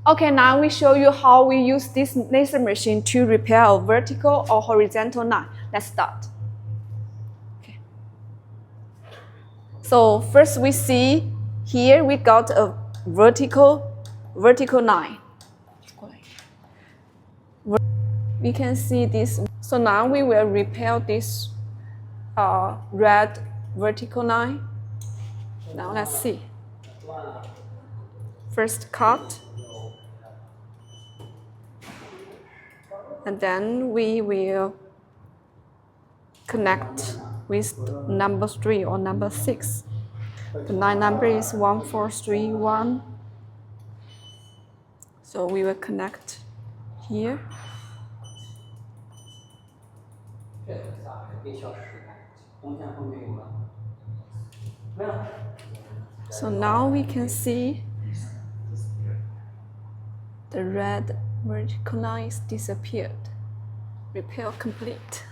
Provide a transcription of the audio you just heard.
Okay, now we show you how we use this laser machine to repair a vertical or horizontal line. Let's start. Okay. So first we see here we got a vertical line. We can see this. So now we will repair this red vertical line. Now let's see. First cut. And then we will connect with number 3 or number 6. The line number is 1431. So we will connect here. So now we can see the red vertical line is disappeared. Repair complete.